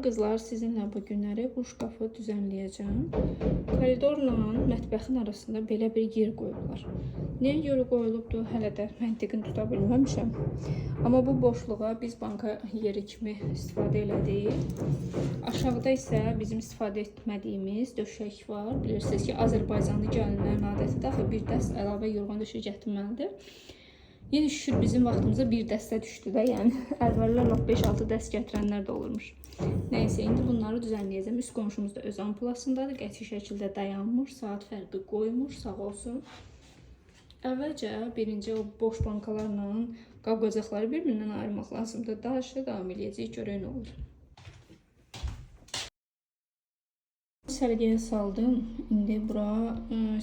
qızlar, sizinlə bu günləri bu şkafı düzənləyəcəm. Koridorla mətbəxin arasında belə bir yer qoyublar. Nəyə görə qoyulubdur, hələ də məntiqini tuta bilməmişəm. Amma bu boşluğa biz banka yeri kimi istifadə elədik. Aşağıda isə bizim istifadə etmədiyimiz döşək var. Bilirsiniz ki, Azərbaycanlı gəlinlərin adətidir axı bir dəst əlavə yorğan döşək gətirməlidir. Yine şükür bizim vaxtımıza bir dəstə düşdü də, yəni əvvəllər 5-6 dəst gətirənlər də olurmuş. Nəysə, indi bunları düzənləyəcəm. Üst qonşumuz da öz ampulasındadır, qəti şəkildə dayanmış, saat fərqi qoymuş, sağ olsun. Əvvəlcə birinci o boş bankalarla qab-qacaqları bir-birindən ayırmaq lazımdır. Daha aşağı davam edəcəyik, görək nə olur. Sərgiyə saldım. İndi bura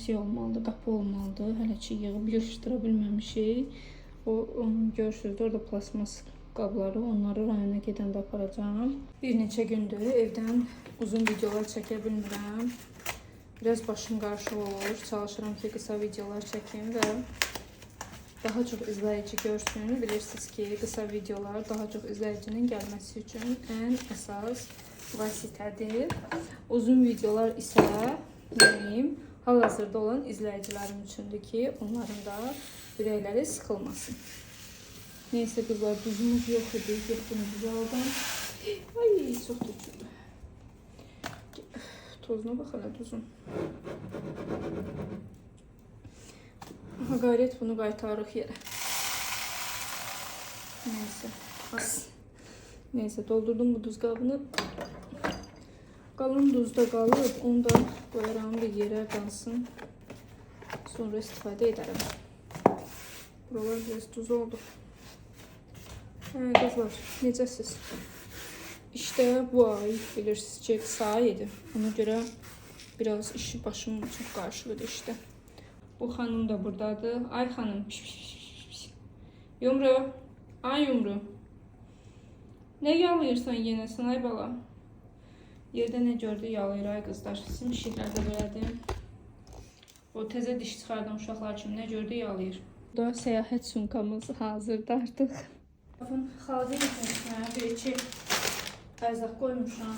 şey olmalıdır, qapı olmalıdır. Hələ ki yığıb yığışdıra bilməmişik. Görürsünüz orada plasmas qabları, onları rayona gedəndə aparacağım. Bir neçə gündür evdən uzun videolar çəkə bilmirəm. Biraz başım qarışıq olur. Çalışıram ki qısa videolar çəkim və daha çox izləyici görsün. Bilirsiniz ki, qısa videolar daha çox izləyicinin gəlməsi üçün ən əsas vasitədir. Uzun videolar isə mənim hal-hazırda olan izləyicilərim üçündür ki, onların da ürəkləri sıxılmasın. Neysə qızlar, duzumuz yox idi, getdim duzu aldım. Ay, çox tücüdür. Tozuna bax hələ duzun. Qayrət bunu qaytarıq yerə. Neysə, doldurdum bu duz qabını. Qalın duzda qalıb, onu da qoyaram bir yerə qalsın. Sonra istifadə edərəm. Buralar biraz duz oldu. Qızlar, necəsiz? İşte bu ay bilirsiniz ki, qısa idi. Ona görə biraz işi başım çox qarışıqdır işte. Bu xanım da buradadır. Ay xanım. Yumru. Ay Yumru. Nə yalayırsan yenə sən ay bala? Yerdə nə gördü yalayır ay qızlar. Sizin işlərdə belədir. O təzə diş çıxardan uşaqlar kimi nə gördü yalayır. Burada səyahət sumkamız hazırdır artıq. Xalqın içinə bir-iki ərzaq qoymuşam.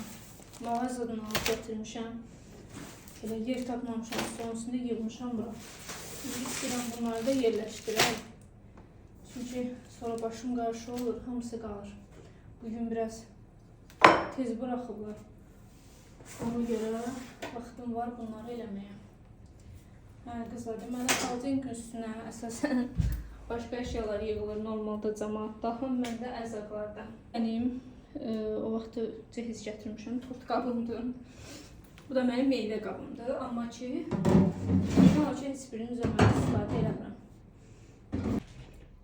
Mağazadan alıb gətirmişəm. Elə yer tapmamışam, sonrasında yığmışam bura. İndi istəyirəm bunları da yerləşdirəm. Çünki sonra başım qarşı olur, hamısı qalır. Bugün biraz tez bıraxıblar. Ona görə vaxtım var bunları eləməyə. Qızlar, deməli xalqın üstünə əsasən başqa əşyalar yığılır normalda cəmaatda, məndə ərzaqlarda. Mənim o vaxtı cehiz gətirmişəm, tort qabımdır. Bu da mənim meyvə qabımdır, amma ki heç birinin üzərinə istifadə eləmirəm.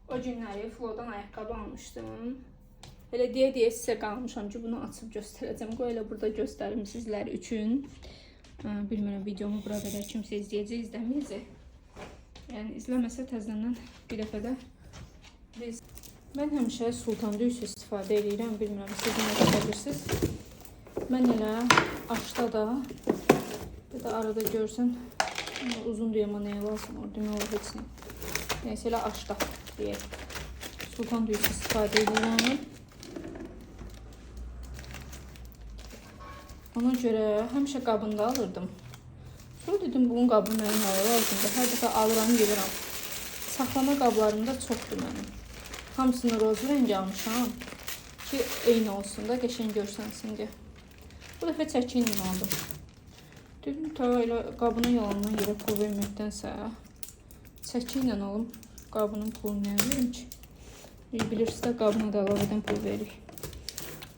O günləri Flodan ayaqqabı almışdım. Elə deyə sizə qalmışam ki, bunu açıb göstərəcəm. Qoy elə burada göstərim sizlər üçün. Bilmirəm, videomu bura qədər kimsə izləyəcək, izləməyəcək. Yəni izləməsə təzədən bir dəfə də biz. Mən həmişə sultan düyüsü istifadə edirəm. Bilmirəm, siz nə düşünürsünüz? Mən elə aşda da ya da arada görsən uzun düyəmə nəyə lazım olur, demək olur heç nə. Neysə elə aşda deyək. Sultan düyüsü istifadə edirəm. Ona görə həmişə qabında alırdım. Sonra dedim, bunun qabı mənim nəyə lazımdır. Hər dəfə alıram, yığıram. Saxlama qablarım da çoxdur mənim. Hamısını roz rəngi almışam ki, eyni olsun da, qəşəng görsənsin deyə. Bu dəfə çəki ilə aldım. Dedim, ta elə qabına yalandan yerə pul verməkdənsə, çəki ilə alım. Qabının pulunu nəyə verim ki? Bilirsiniz də, qabına da əlavədən pul veririk.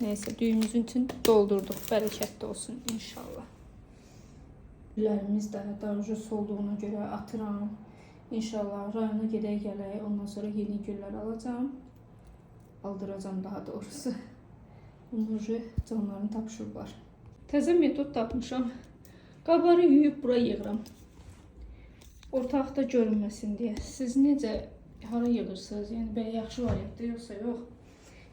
Neysə, düyümüzün üçün doldurduq. Bərəkətli olsun inşallah. Güllərimiz də darıcız olduğuna görə atıram. İnşallah rayona gedək gələk. Ondan sonra yeni güllər alacağım. Aldıracağım daha doğrusu. Bunları canlarını tapışırlar. Təzə metod tapmışam. Qabları yuyub bura yığıram. Ortaqda görünməsin deyə. Siz necə hara yığırsınız? Yəni belə yaxşı variantdır, yoxsa yox?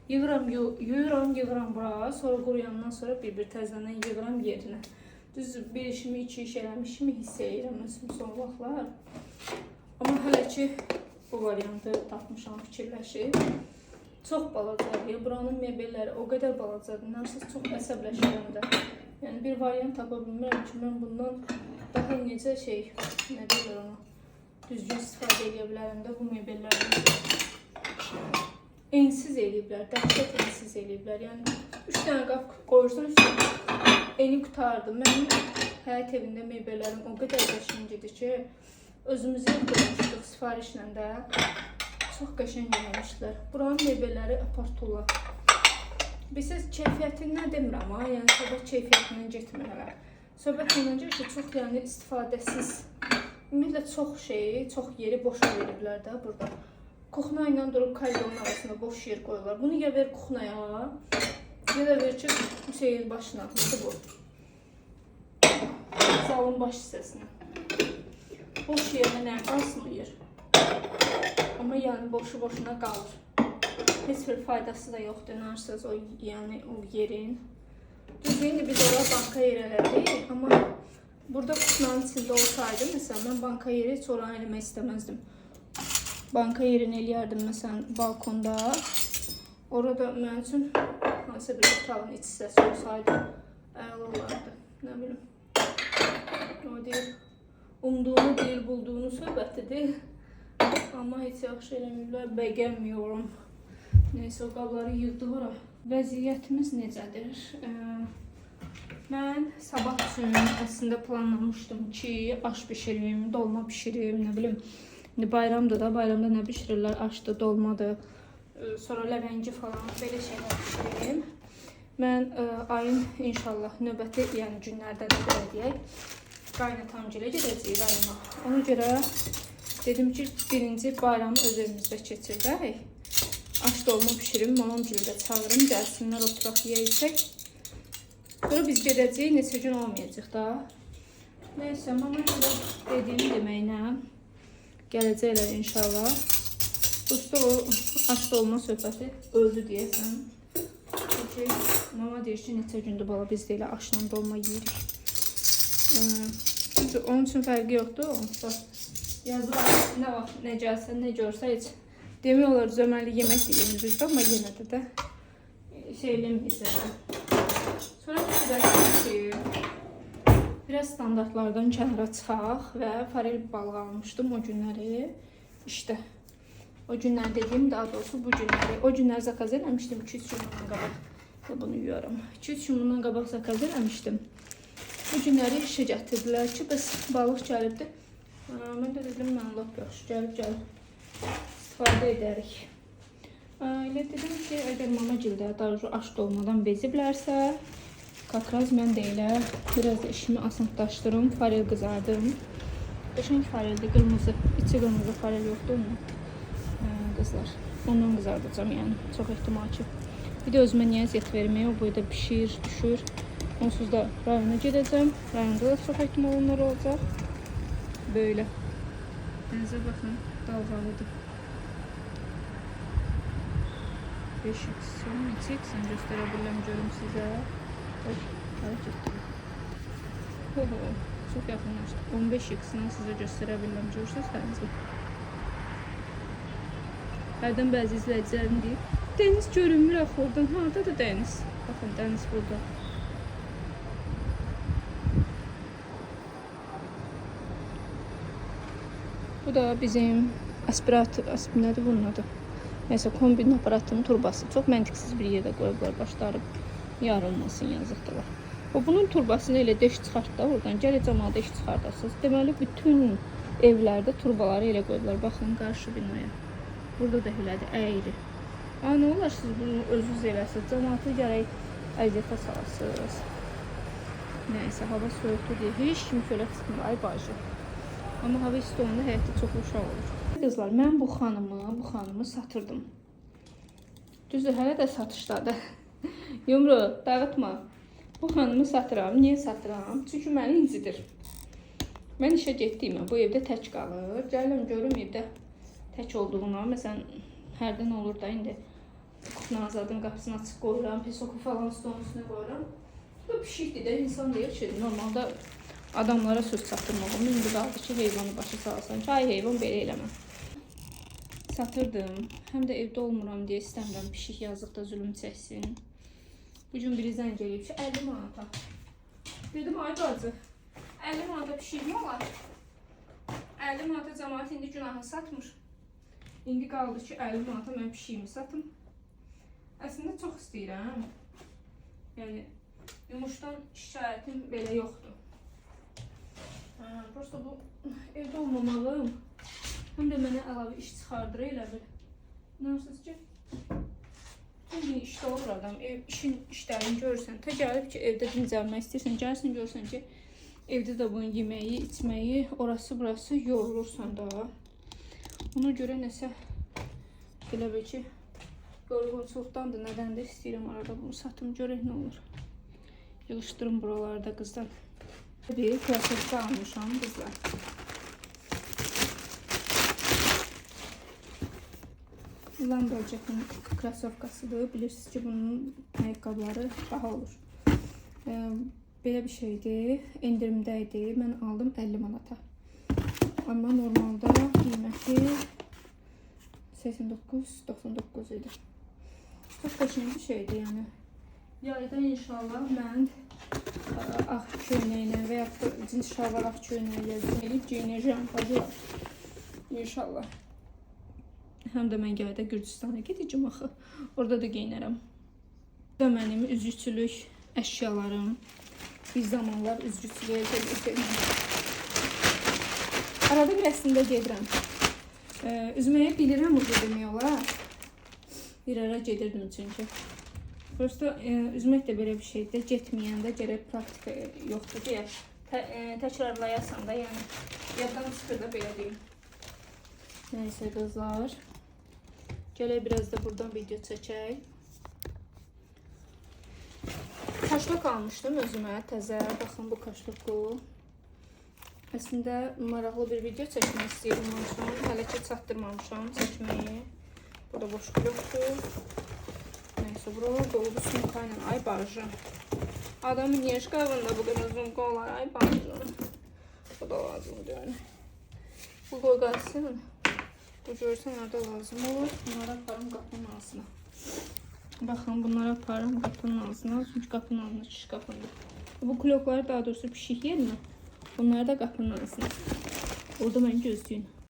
Yığıram bura, sonra quruyandan sonra bir-bir təzədən yığıram yerinə. Düz bir işimi, iki iş eləmişimi hiss edirəm mən son vaxtlar. Amma hələ ki bu variantı tapmışam, fikirləşib. Çox balacadır. Buranın mebelləri o qədər balacadır. Nəsə çox əsəbləşirəm də. Yəni bir variant tapa bilmirəm ki, mən bundan daha necə nə deyirlər ona, düzgün istifadə edə bilərəm də bu mebellərdən. Ensiz eləyiblər, dəhşət ensiz eləyiblər. Yəni 3 dənə qap qoyursan üstünə, eni qutardı. Mənim həyat evində mebellərim o qədər qəşəng idi ki, özümüzü yapmışdıq sifarişlə də. Çox qəşəng eləmişdilər. Buranın mebelləri apartula. Bilsiniz, keyfiyyətindən demirəm ha, yəni söhbət keyfiyyətindən getmir hələ. Söhbət ondan ki, çox yəni istifadəsiz. Ümumiyyətlə çox çox yeri boşa veriblər də burada. Kuxna ilə durub kalyonun arasında boş yer qoyurlar. Bunu ya ver kuxnaya, ya da ver ki, şeyin başına, bu. Salın baş hissəsinə. Boş yerinə nə qalsın? Amma yəni boşu-boşuna qalır. Heç bir faydası da yoxdur, inanırsınız o yerin. Düzdür, biz oraya banka yer elədik, amma burada kutunanın içində olsaydı, məsələn, mən banka yeri heç oranı eləmək istəməzdim. Banka yerini eləyərdim, məsələn, balkonda. Orada mənim üçün hansısa bir otağın iç hissəsi olsaydı, əla olardı. Nə bilim. O deyir, umduğunu deyil, bulduğunu söhbətidir. Amma heç yaxşı eləməyiblər, bəgənmiyorum. Neysə, o qabları yığdıq ora. Vəziyyətimiz necədir? Mən sabah üçün əslində planlamışdım ki, aş bişirim, dolma bişirim, nə bilim. İndi bayramdır da, bayramda nə bişirirlər? Aşdır, dolmadır, sonra ləvəngi falan, belə şeylər bişirim. Mən ayın inşallah növbəti günlərdə də belə deyək, qaynatamgilə gedəcəyik rayona. Ona görə dedim ki, birinci bayramı öz evimizdə keçirdək. Aş dolma bişirim, mamamgili də çağırım, gəlsinlər, oturaq yeyəcək. Sonra biz gedəcəyik, neçə gün olmayacaq da. Neysə, mama görə dediyim deməklə gələcəklər inşallah. Usta o aş dolma söhbəti öldü deyəsən. Çünki mama deyir ki, neçə gündür bala biz də elə aşla dolma yeyirik. Onun üçün fərqi yoxdur. Yazılar nə vaxt, nə gəlsə, nə görsə heç demək olar zömərli yemək yiyiniz bizdə, amma yenə də eləməyəcək. Sonra düşünürəm ki, biraz standartlardan kənara çıxaq və farel balığı almışdım o günləri. İşte o günlər dediyim, daha doğrusu bu günləri. O günlər zakaz eləmişdim 2-3 gün bundan qabaq. Bunu yuyuram. 2-3 gün bundan qabaq zakaz eləmişdim. Bu günləri işə gətirdilər ki, bəs balıq gəlibdi. Mən də dedim, mən lap yaxşı gəlib istifadə edərik. Elə dedim ki, əgər mamagildə daha aş dolmadan beziblərsə, kakraz mən də elə biraz da işimi asanlaşdırım, farel qızardım. Qəşəng fareldir, qırmızı, içi qırmızı farel yoxdur onunla qızlar. Ondan qızardacağım yəni, çox ehtimal ki. Bir də özümə niyə əziyyət verməyə, o boyda pişir, düşür. Onsuz da rayona gedəcəm, rayonda da çox ehtimal onlar olacaq. Böyle. Denize bakın, dalgalıdır. 5x, 2x gösterebilirim görüm size. Hareket ediyor. Çok yakınlaştı. 15x'den size gösterebilirim. Görürsünüz denizi. Hərdən bəzi izləyicilərim deyir, deniz görünmür axı oradan. Harada da deniz? Bakın deniz burada. Bu da bizim aspirator, nədir bunun adı? Neyse, kombin aparatının turbası. Çox məntiqsiz bir yerdə qoyublar, başları yarılmasın, yazıqdırlar. Bunun turbasını elə deş çıxart da oradan, gələ cəmadə deş çıxardasınız. Deməli, bütün evlərdə turbaları elə qoyublar. Baxın, qarşı binaya. Burada da elədir, əyri. Nə olar siz bunu özünüz eləsiniz, cəmaatı gərək əziyyətə salasınız. Neyse, hava soyuqdur deyə heç kim şöyle çıxmır, ay bacı. Amma hava isti olanda həyatda çox uşaq olur. Qızlar, mən bu xanımı satırdım. Düzdür, hələ də satışdadır. Yumru, dağıtma. Bu xanımı satıram. Niyə satıram? Çünki məni incidir. Mən işə getdiyimə bu evdə tək qalır. Gəlirəm görüm evdə tək olduğuna. Məsələn, hərdən olur da indi Nazadın qapısını açıq qoyuram, pesoku falan stolun üstünə qoyuram. Bu pişikdir də, insan deyir ki, normalda adamlara söz çatdırmağım. İndi qaldı ki, heyvanı başa salasan ki, ay heyvan belə eləmə. satırdım. Həm də evdə olmuram deyə istəmirəm pişik yazlıqda zülüm çəksin. Bugün biri zəng eləyib ki, 50 manata. Dedim, ay bacı, 50 manata pişik mi olar? 50 manata cəmaət indi günahı satmır. İndi qaldı ki, 50 manata mən pişiyimi satım. Əslində çox istəyirəm. Yəni, yumuşdan şikayətim belə yoxdur. Prosta bu evdə olmamalım. Həm də mənə əlavə iş çıxardır elə bil. Nərsiniz ki? Bütün işdə olur adam. İşin işlərini görürsən. Ta gəlib ki, evdə dincəlmək istəyirsən. Gəlsin görürsən ki, evdə də bunun yeməyi, içməyi, orası burası yorulursan da. Ona görə nəsə elə bil ki, yorğunçuluqdan da nədən də istəyirəm arada bunu satım. Görək nə olur. Yığışdırım buralarda qızlar. Bir krossovka almışam qızlar. Lamborghini krossovkasıdır. Bilirsiniz ki, bunun ayaqqabıları baha olur. Belə bir şeydir. İndirimdəydi. Mən aldım 50 manata. Amma normalda qiyməti 89.99 idi. Çox qəşəng bir şeydir yəni. Yayda inşallah mən ağ köynəklə və ya da cins şalvar ağ köynəklə eləyib giyinəcəm bacılar. İnşallah. Həm də mən yayda Gürcüstana gedəcəm axı. Orada da giyinərəm. Bu da mənim üzgüçülük əşyalarım. Bir zamanlar üzgüçülüyə gedirəm. Arada bir əslində gedirəm. Üzməyə bilirəm o demək olar. Bir ara gedirdim çünki. Prosta üzmək də belə bir şeydir. Getməyəndə gərək praktika yoxdur deyə təkrarlayasan da, yəni yaddan çıxır da belə deyim. Nəysə qızlar, gələk biraz da buradan video çəkək. Kaşlok almışdım özümə təzə. Baxın bu kaşloku. Əslində maraqlı bir video çəkmək istəyirəm onun üçün. Hələ ki çatdırmamışam çəkməyi. Bu da boş blokdur. Neyse, buralar dolu bu sumkayla. Ay barjı. Adamın niye şkafında bu kadar sumka olar? Ay barjı. Bu da lazım yani. Bu koy qalsın. Bu görsən orada lazım olur. Bunlara aparım qapının ağzına. Baxın, bunlara aparım qapının ağzına. Çünki qapının ağzına şiş qapındır. Bu kloklar daha doğrusu pişik yerinə. Bunları da qapının ağzına. Orada mən gözləyin.